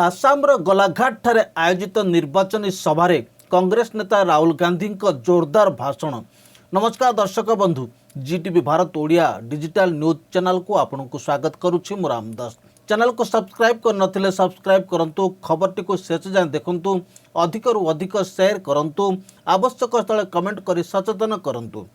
आसामर गोलाघाट ठारे आयोजित निर्वाचनी सभारे कांग्रेस नेता राहुल गांधी जोरदार भाषण। नमस्कार दर्शक बंधु, Zee TV Bharat Odia digital news channel को आपन को स्वागत करुछि। मु रामदास चैनल को सब्सक्राइब कर नथिले सब्सक्राइब करंतु, खबर टी को शेष जाए देखंतु, अधिक रु अधिक शेयर करंतु, आवश्यक स्थले कमेंट करी सचेतन करंतु।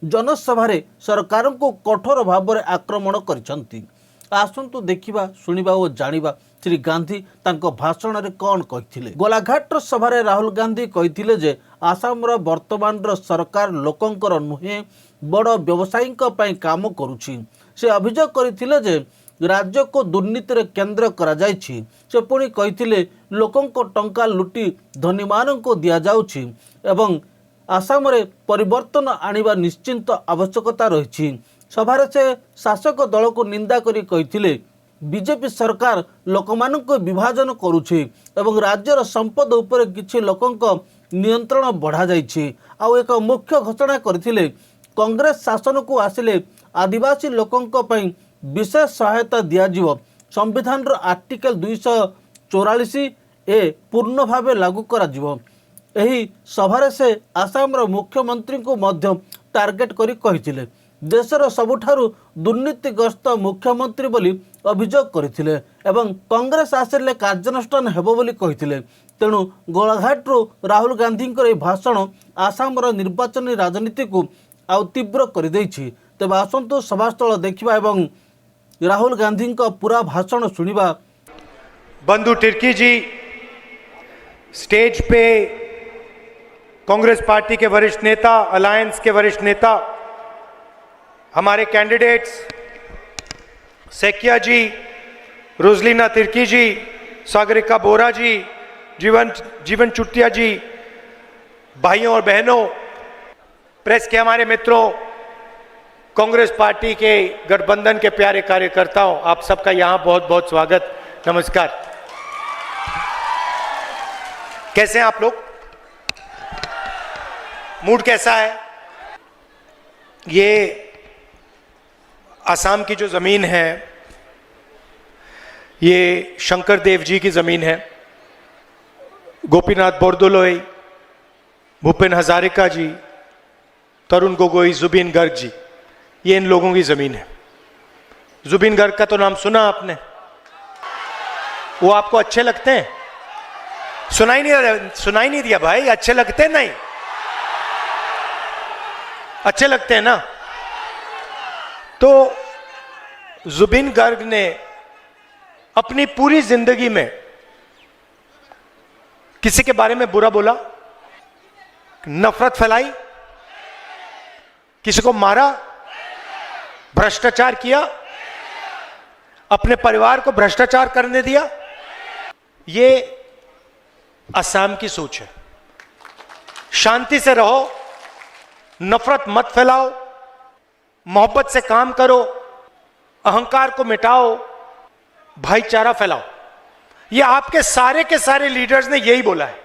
जनसभा सरकार को कठोर भाव में आक्रमण करिसंती। आसंतु देखिबा सुनिबा और जानिबा श्री गांधी तांको भाषण रे कौन कहिथिले। गोलाघाट सभारे राहुल गांधी कहिथिले जे आसामर वर्तमान सरकार लोकंकर नुहे बड़ व्यवसायीक पई काम करूछि। से अभियोग करथिले जे राज्य को दुर्नीति रे केंद्र करा जायछि। से पुणी कहिथिले लोकंको टंका लुटी धनी माननको दिया जाउछि एवं आसाम रे परिवर्तन आनिबा निश्चिंत आवश्यकता रहिछि। सभारे से शासक दल को निंदा करी कहिथिले बीजेपी सरकार लोकमाननको विभाजन करुछि एवं राज्यर संपद उपरे किछि लोकंक नियंत्रण बढ़ा जाइछि। आउ एक मुख्य घोषणा करथिले कांग्रेस शासन को आसिले आदिवासी लोकंक पई विशेष सहायता दिया जिवो। संविधान रो आर्टिकल 244 ए पूर्ण भावे लागू करा जिवो। एही सभारे से आसाम रो मुख्यमंत्री को मध्य टार्गेट करी कहिथिले देशर सबुठारु दुर्नीतिग्रस्त मुख्यमंत्री बोली अभियोग करथिले एवं कांग्रेस आसिले कार्यानुष्ठान हेबो बोली कहिथिले। तेणु गोलाघाट राहुल गांधी भाषण आसाम निर्वाचन राजनीति को आउ तीव्र कर देछि। तेबे आसंतु सभास्थल देखिबा एवं राहुल गांधी का पूरा भाषण सुनिबा। बंधु तिर्की जी स्टेज पे कांग्रेस पार्टी के वरिष्ठ नेता, अलायंस के वरिष्ठ नेता, हमारे कैंडिडेट्स सेकिया जी, रोजलिना तिर्की जी, सागरिका बोरा जी, जीवन चुटिया जी, भाइयों और बहनों, प्रेस के हमारे मित्रों, कांग्रेस पार्टी के गठबंधन के प्यारे कार्यकर्ताओं, आप सबका यहां बहुत बहुत स्वागत, नमस्कार। कैसे हैं आप लोग? मूड कैसा है? ये आसाम की जो ज़मीन है ये शंकर देव जी की ज़मीन है। गोपीनाथ बोरदोलोई, भूपेन हजारिका जी, तरुण गोगोई, जुबिन गर्ग जी, ये इन लोगों की ज़मीन है। जुबिन गर्ग का तो नाम सुना आपने? वो आपको अच्छे लगते हैं? सुनाई नहीं दिया भाई, अच्छे लगते नहीं? अच्छे लगते हैं ना? तो जुबिन गर्ग ने अपनी पूरी जिंदगी में किसी के बारे में बुरा बोला, नफरत फैलाई, किसी को मारा, भ्रष्टाचार किया, अपने परिवार को भ्रष्टाचार करने दिया? ये असम की सोच है। शांति से रहो, नफरत मत फैलाओ, मोहब्बत से काम करो, अहंकार को मिटाओ, भाईचारा फैलाओ। ये आपके सारे के सारे लीडर्स ने यही बोला है,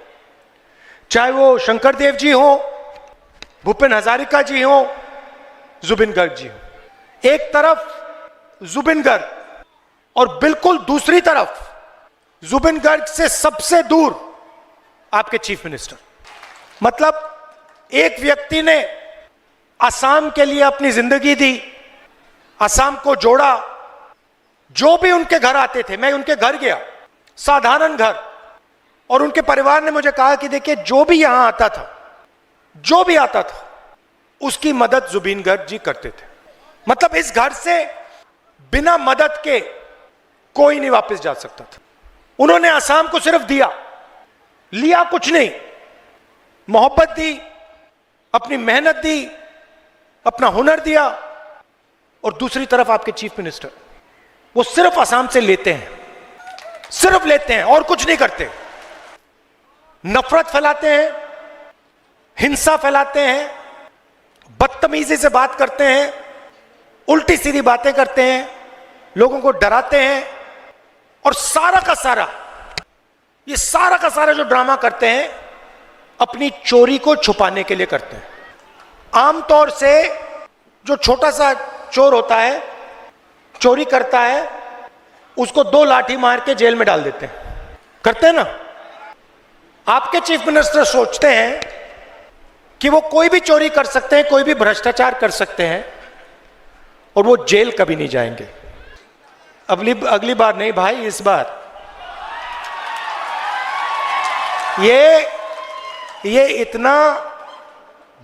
चाहे वो शंकर देव जी हो, भूपेन हजारिका जी हो, जुबिन गर्ग जी हो। एक तरफ जुबिन गर्ग और बिल्कुल दूसरी तरफ जुबिन गर्ग से सबसे दूर आपके चीफ मिनिस्टर। मतलब एक व्यक्ति ने असम के लिए अपनी जिंदगी दी, असम को जोड़ा। जो भी उनके घर आते थे, मैं उनके घर गया, साधारण घर, और उनके परिवार ने मुझे कहा कि देखिए जो भी यहां आता था उसकी मदद जुबिन गर्ग जी करते थे। मतलब इस घर से बिना मदद के कोई नहीं वापस जा सकता था। उन्होंने असम को सिर्फ दिया, लिया कुछ नहीं, मोहब्बत दी, अपनी मेहनत दी, अपना हुनर दिया। और दूसरी तरफ आपके चीफ मिनिस्टर, वो सिर्फ असम से लेते हैं, सिर्फ लेते हैं और कुछ नहीं करते। नफरत फैलाते हैं, हिंसा फैलाते हैं, बदतमीजी से बात करते हैं, उल्टी सीधी बातें करते हैं, लोगों को डराते हैं, और सारा का सारा जो ड्रामा करते हैं अपनी चोरी को छुपाने के लिए करते हैं। आमतौर से जो छोटा सा चोर होता है, चोरी करता है, उसको 2 लाठी मार के जेल में डाल देते हैं। करते हैं ना? आपके चीफ मिनिस्टर सोचते हैं कि वो कोई भी चोरी कर सकते हैं, कोई भी भ्रष्टाचार कर सकते हैं और वो जेल कभी नहीं जाएंगे। अगली बार नहीं भाई, इस बार ये इतना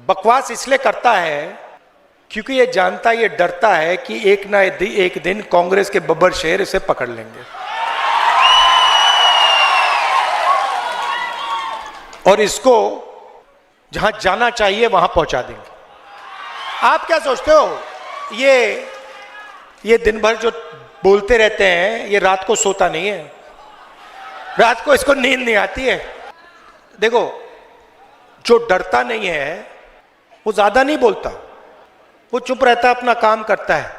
बकवास इसलिए करता है क्योंकि ये जानता, ये डरता है कि एक ना एक दिन कांग्रेस के बब्बर शेर इसे पकड़ लेंगे और इसको जहां जाना चाहिए वहां पहुंचा देंगे। आप क्या सोचते हो? ये दिन भर जो बोलते रहते हैं, ये रात को सोता नहीं है, रात को इसको नींद नहीं आती है। देखो, जो डरता नहीं है वो ज्यादा नहीं बोलता, वो चुप रहता है, अपना काम करता है।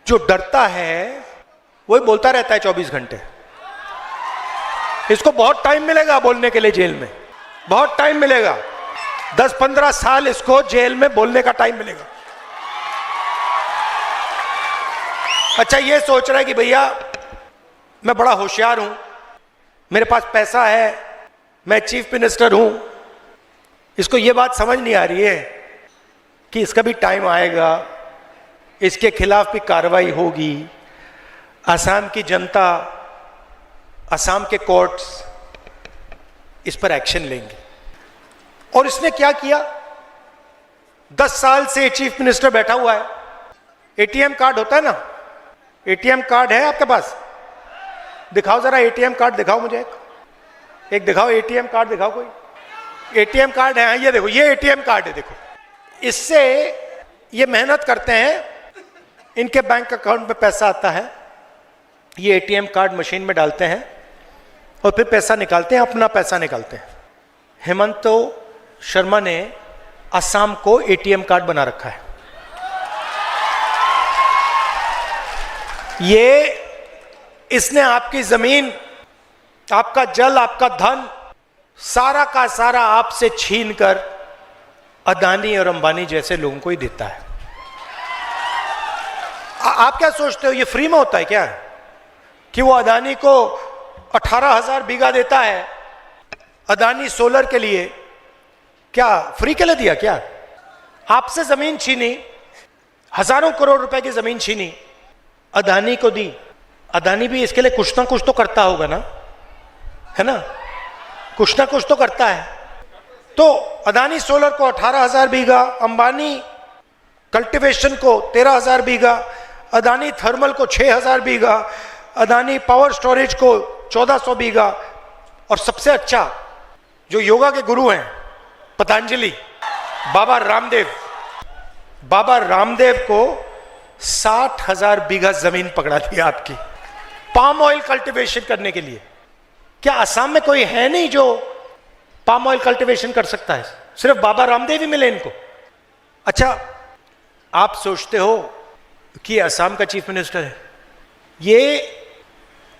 जो डरता है वही बोलता रहता है 24 घंटे। इसको बहुत टाइम मिलेगा बोलने के लिए जेल में, बहुत टाइम मिलेगा, 10-15 साल इसको जेल में बोलने का टाइम मिलेगा। अच्छा, ये सोच रहा है कि भैया मैं बड़ा होशियार हूं, मेरे पास पैसा है, मैं चीफ मिनिस्टर हूं। इसको ये बात समझ नहीं आ रही है कि इसका भी टाइम आएगा, इसके खिलाफ भी कार्रवाई होगी। असम की जनता, असम के कोर्ट्स इस पर एक्शन लेंगे। और इसने क्या किया? 10 साल से चीफ मिनिस्टर बैठा हुआ है। एटीएम कार्ड होता है ना, एटीएम कार्ड है आपके पास? दिखाओ जरा, एटीएम कार्ड दिखाओ मुझे, एक दिखाओ, एटीएम कार्ड दिखाओ कोई। एटीएम कार्ड है, ये देखो, ये एटीएम कार्ड है, देखो। इससे ये मेहनत करते हैं, इनके बैंक अकाउंट में पैसा आता है, ये एटीएम कार्ड मशीन में डालते हैं और फिर पैसा निकालते हैं, अपना पैसा निकालते हैं। हेमंत शर्मा ने असम को एटीएम कार्ड बना रखा है। इसने आपकी जमीन, आपका जल, आपका धन सारा का सारा आपसे छीनकर अदानी और अंबानी जैसे लोगों को ही देता है। आप क्या सोचते हो ये फ्री में होता है क्या? कि वो अदानी को 18,000 बीघा देता है, अदानी सोलर के लिए, क्या फ्री के लिए दिया क्या? आपसे जमीन छीनी, हजारों करोड़ रुपए की जमीन छीनी, अदानी को दी। अदानी भी इसके लिए कुछ ना कुछ तो करता होगा ना, है ना? कुछ ना कुछ तो करता है। तो अदानी सोलर को 18,000 बीघा, अंबानी कल्टीवेशन को 13,000 बीघा, अदानी थर्मल को 6,000 बीघा, अदानी पावर स्टोरेज को 1,400 बीघा, और सबसे अच्छा जो योगा के गुरु हैं पतंजलि, बाबा रामदेव को 60,000 बीघा जमीन पकड़ा दी आपकी पाम ऑयल कल्टीवेशन करने के लिए। क्या असम में कोई है नहीं जो पाम ऑयल कल्टीवेशन कर सकता है? सिर्फ बाबा रामदेव ही मिले इनको। अच्छा, आप सोचते हो कि असम का चीफ मिनिस्टर है, ये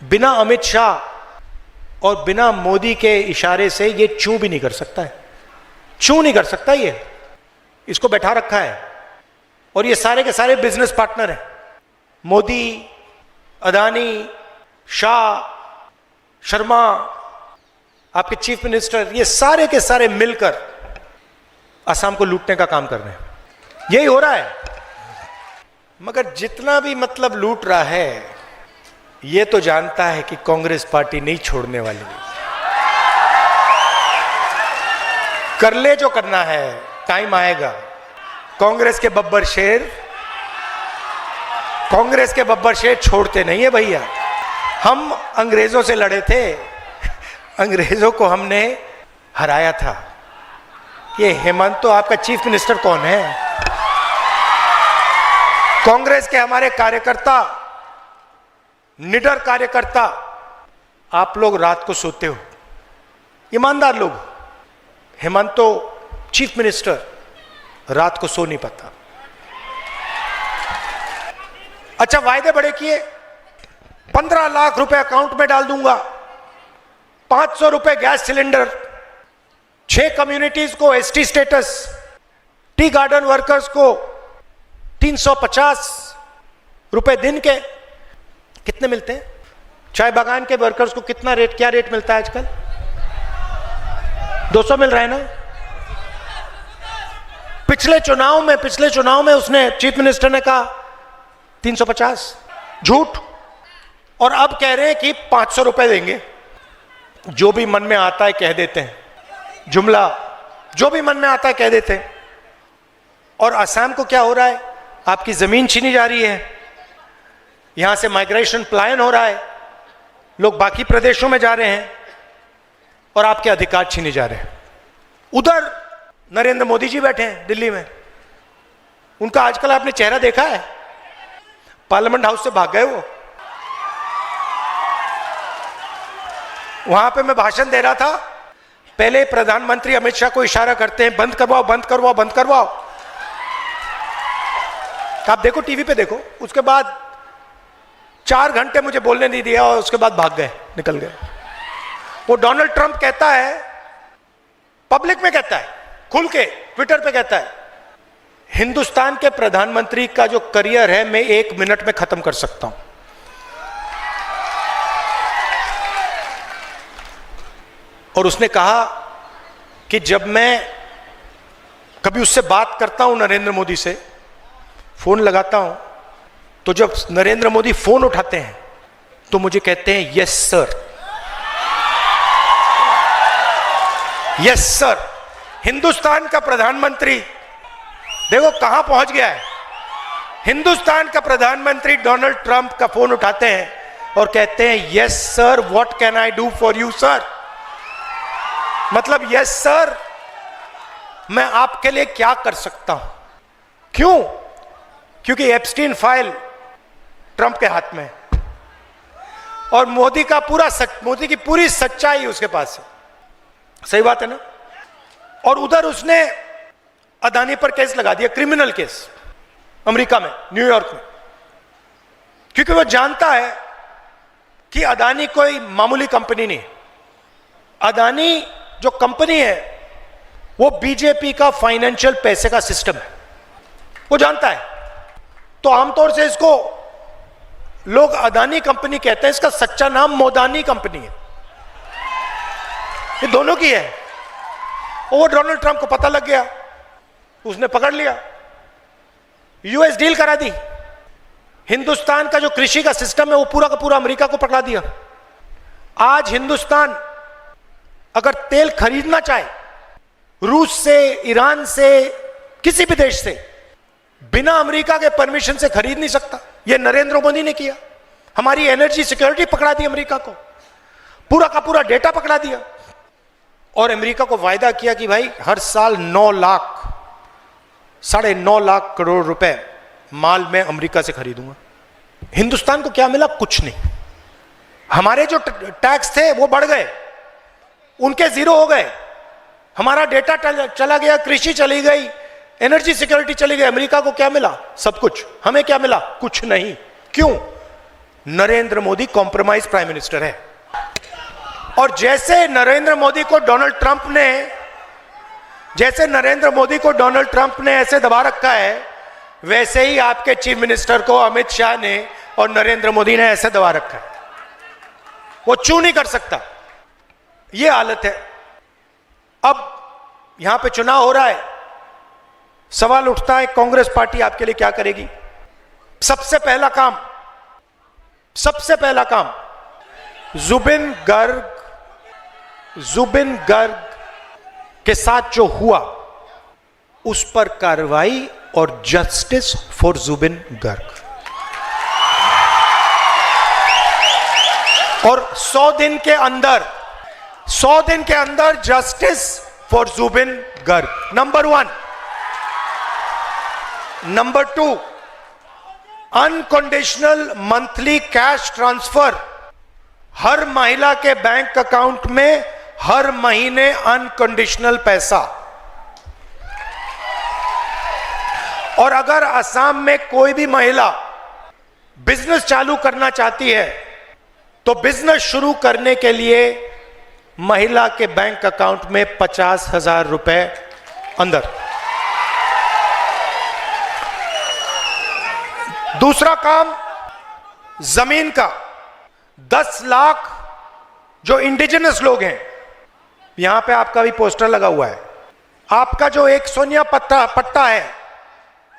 बिना अमित शाह और बिना मोदी के इशारे से ये चू भी नहीं कर सकता है, चू नहीं कर सकता। ये इसको बैठा रखा है और ये सारे के सारे बिजनेस पार्टनर हैं, मोदी, अदानी, शाह, शर्मा, आपके चीफ मिनिस्टर, ये सारे के सारे मिलकर असम को लूटने का काम कर रहे हैं। यही हो रहा है। मगर जितना भी मतलब लूट रहा है, ये तो जानता है कि कांग्रेस पार्टी नहीं छोड़ने वाली है। कर ले जो करना है, टाइम आएगा। कांग्रेस के बब्बर शेर छोड़ते नहीं है भैया। हम अंग्रेजों से लड़े थे, अंग्रेजों को हमने हराया था। ये हेमंत तो आपका चीफ मिनिस्टर कौन है? कांग्रेस के हमारे कार्यकर्ता, निडर कार्यकर्ता, आप लोग रात को सोते हो, ईमानदार लोग। हेमंत तो चीफ मिनिस्टर रात को सो नहीं पाता। अच्छा, वायदे बड़े किए, 15 लाख रुपए अकाउंट में डाल दूंगा, 500 रुपए गैस सिलेंडर, 6 कम्युनिटीज को ST status, tea garden workers को 350 रुपए दिन के। कितने मिलते हैं? चाय बागान के वर्कर्स को कितना रेट, क्या रेट मिलता है आजकल? 200 मिल रहा है ना। पिछले चुनाव में उसने, चीफ मिनिस्टर ने कहा 350, झूठ। और अब कह रहे हैं कि 500 रुपए देंगे। जो भी मन में आता है कह देते हैं, जुमला जो भी मन में आता है कह देते हैं। और असम को क्या हो रहा है? आपकी जमीन छीनी जा रही है, यहां से माइग्रेशन पलायन हो रहा है, लोग बाकी प्रदेशों में जा रहे हैं और आपके अधिकार छीने जा रहे हैं। उधर नरेंद्र मोदी जी बैठे हैं दिल्ली में, उनका आजकल आपने चेहरा देखा है? पार्लियामेंट हाउस से भाग गए वो। वहां पे मैं भाषण दे रहा था, पहले प्रधानमंत्री अमित शाह को इशारा करते हैं, बंद करवाओ बंद करवाओ बंद करवाओ। आप देखो, टीवी पे देखो। उसके बाद 4 घंटे मुझे बोलने नहीं दिया और उसके बाद भाग गए, निकल गए। वो डोनाल्ड ट्रंप कहता है, पब्लिक में कहता है, खुल के ट्विटर पे कहता है, हिंदुस्तान के प्रधानमंत्री का जो करियर है मैं 1 मिनट में खत्म कर सकता हूं। और उसने कहा कि जब मैं कभी उससे बात करता हूं, नरेंद्र मोदी से फोन लगाता हूं, तो जब नरेंद्र मोदी फोन उठाते हैं तो मुझे कहते हैं yes sir, yes sir. Hindustan का प्रधानमंत्री देखो कहां पहुंच गया है। हिंदुस्तान का प्रधानमंत्री डोनाल्ड ट्रंप का फोन उठाते हैं और कहते हैं yes sir, what can I do for you sir. मतलब यस सर, मैं आपके लिए क्या कर सकता हूं। क्यों? क्योंकि एप्स्टीन फाइल ट्रंप के हाथ में है और मोदी की पूरी सच्चाई उसके पास है। सही बात है ना। और उधर उसने अदानी पर केस लगा दिया, क्रिमिनल केस, अमेरिका में, न्यूयॉर्क में, क्योंकि वो जानता है कि अदानी कोई मामूली कंपनी नहीं है। अदानी जो कंपनी है वो बीजेपी का फाइनेंशियल पैसे का सिस्टम है, वो जानता है। तो आमतौर से इसको लोग अदानी कंपनी कहते हैं, इसका सच्चा नाम मोदानी कंपनी है। ये दोनों की है। और वो डोनाल्ड ट्रंप को पता लग गया, उसने पकड़ लिया, यूएस डील करा दी। हिंदुस्तान का जो कृषि का सिस्टम है वो पूरा का पूरा अमेरिका को पकड़ा दिया। आज हिंदुस्तान अगर तेल खरीदना चाहे रूस से, ईरान से, किसी भी देश से, बिना अमेरिका के परमिशन से खरीद नहीं सकता। यह नरेंद्र मोदी ने किया। हमारी एनर्जी सिक्योरिटी पकड़ा दी अमेरिका को, पूरा का पूरा डेटा पकड़ा दिया। और अमेरिका को वायदा किया कि भाई हर साल 9 लाख, 9.5 लाख करोड़ रुपए माल मैं अमेरिका से खरीदूंगा। हिंदुस्तान को क्या मिला? कुछ नहीं। हमारे जो टैक्स थे वो बढ़ गए, उनके जीरो हो गए। हमारा डेटा चला गया, कृषि चली गई, एनर्जी सिक्योरिटी चली गई। अमेरिका को क्या मिला? सब कुछ। हमें क्या मिला? कुछ नहीं। क्यों? Narendra Modi compromise prime minister है। और जैसे नरेंद्र मोदी को डोनाल्ड ट्रंप ने ऐसे दबा रखा है, वैसे ही आपके चीफ मिनिस्टर को अमित शाह ने और नरेंद्र मोदी ने ऐसे दबा रखा है। वो चू नहीं कर सकता। ये हालत है। अब यहां पे चुनाव हो रहा है, सवाल उठता है कांग्रेस पार्टी आपके लिए क्या करेगी? सबसे पहला काम जुबिन गर्ग के साथ जो हुआ उस पर कार्रवाई और जस्टिस फॉर जुबिन गर्ग। और 100 दिन के अंदर justice for Zubeen Garg, number 1। Number 2, unconditional monthly cash transfer. हर महिला के बैंक अकाउंट में हर महीने अनकंडीशनल पैसा। और अगर असम में कोई भी महिला बिजनेस चालू करना चाहती है तो बिजनेस शुरू करने के लिए महिला के बैंक अकाउंट में 50,000 रुपए अंदर। दूसरा काम जमीन का। 10 लाख जो इंडिजिनस लोग हैं, यहां पे आपका भी पोस्टर लगा हुआ है, आपका जो एक सोनिया पट्टा है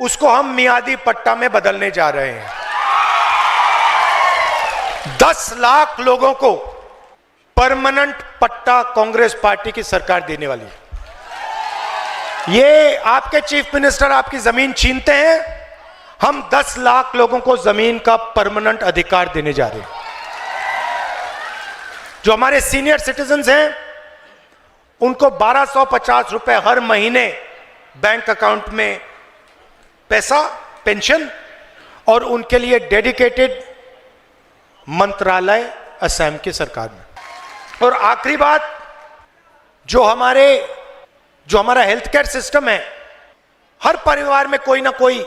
उसको हम मियादी पट्टा में बदलने जा रहे हैं। 10 लाख लोगों को परमानेंट पट्टा कांग्रेस पार्टी की सरकार देने वाली है। ये आपके चीफ मिनिस्टर आपकी जमीन छीनते हैं, हम 10 लाख लोगों को जमीन का परमानेंट अधिकार देने जा रहे हैं। जो हमारे सीनियर सिटीजन्स हैं उनको 1250 रुपए हर महीने बैंक अकाउंट में पैसा, पेंशन, और उनके लिए डेडिकेटेड मंत्रालय असम की सरकार में। और आखिरी बात, जो हमारा हेल्थ केयर सिस्टम है, हर परिवार में कोई ना कोई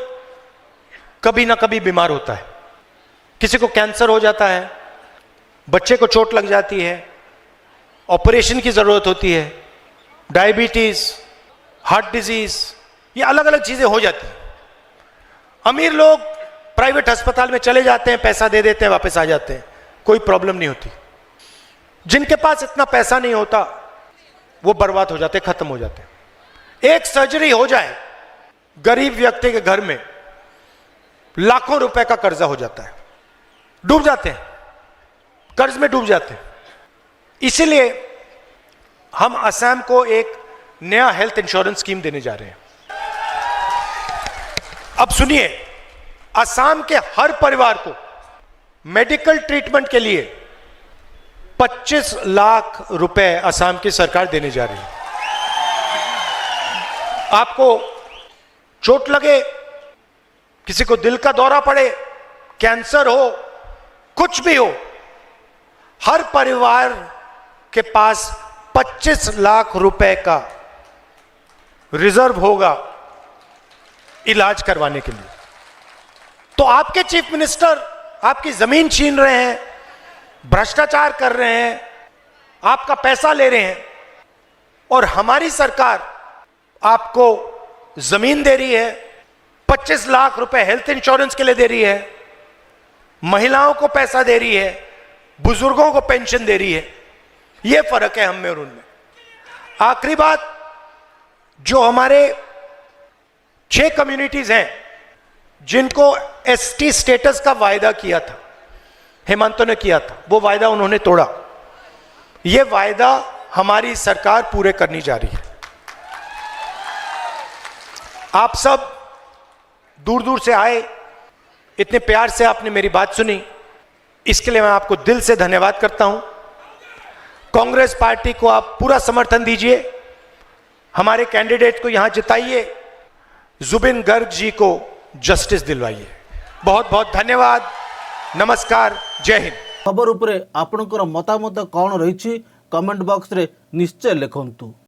कभी ना कभी बीमार होता है। किसी को कैंसर हो जाता है, बच्चे को चोट लग जाती है, ऑपरेशन की जरूरत होती है, डायबिटीज, हार्ट डिजीज, ये अलग अलग चीजें हो जाती हैं। अमीर लोग प्राइवेट अस्पताल में चले जाते हैं, पैसा दे देते हैं, वापस आ जाते हैं, कोई प्रॉब्लम नहीं होती। जिनके पास इतना पैसा नहीं होता वो बर्बाद हो जाते, खत्म हो जाते। एक सर्जरी हो जाए, गरीब व्यक्ति के घर में लाखों रुपए का कर्जा हो जाता है, डूब जाते हैं, कर्ज में डूब जाते हैं। इसीलिए हम असम को एक नया हेल्थ इंश्योरेंस स्कीम देने जा रहे हैं। अब सुनिए, असम के हर परिवार को मेडिकल ट्रीटमेंट के लिए 25 लाख रुपए असम की सरकार देने जा रही है। आपको चोट लगे, किसी को दिल का दौरा पड़े, कैंसर हो, कुछ भी हो, हर परिवार के पास 25 लाख रुपए का रिजर्व होगा इलाज करवाने के लिए। तो आपके चीफ मिनिस्टर आपकी जमीन छीन रहे हैं, भ्रष्टाचार कर रहे हैं, आपका पैसा ले रहे हैं, और हमारी सरकार आपको जमीन दे रही है, 25 लाख रुपए हेल्थ इंश्योरेंस के लिए दे रही है, महिलाओं को पैसा दे रही है, बुजुर्गों को पेंशन दे रही है। यह फर्क है हम में और उनमें। आखिरी बात, जो हमारे 6 कम्युनिटीज हैं जिनको एसटी स्टेटस का वायदा किया था, हेमंत ने किया था, वो वायदा उन्होंने तोड़ा। यह वायदा हमारी सरकार पूरे करनी जा रही है। आप सब दूर दूर से आए, इतने प्यार से आपने मेरी बात सुनी, इसके लिए मैं आपको दिल से धन्यवाद करता हूं। कांग्रेस पार्टी को आप पूरा समर्थन दीजिए, हमारे कैंडिडेट को यहां जिताइए, जुबिन गर्ग जी को जस्टिस दिलवाइए। बहुत बहुत धन्यवाद, नमस्कार, जय हिंद। खबर उपरे आपनकर मतामत कौन रही कमेंट बॉक्स रे निश्चय लिखंतु।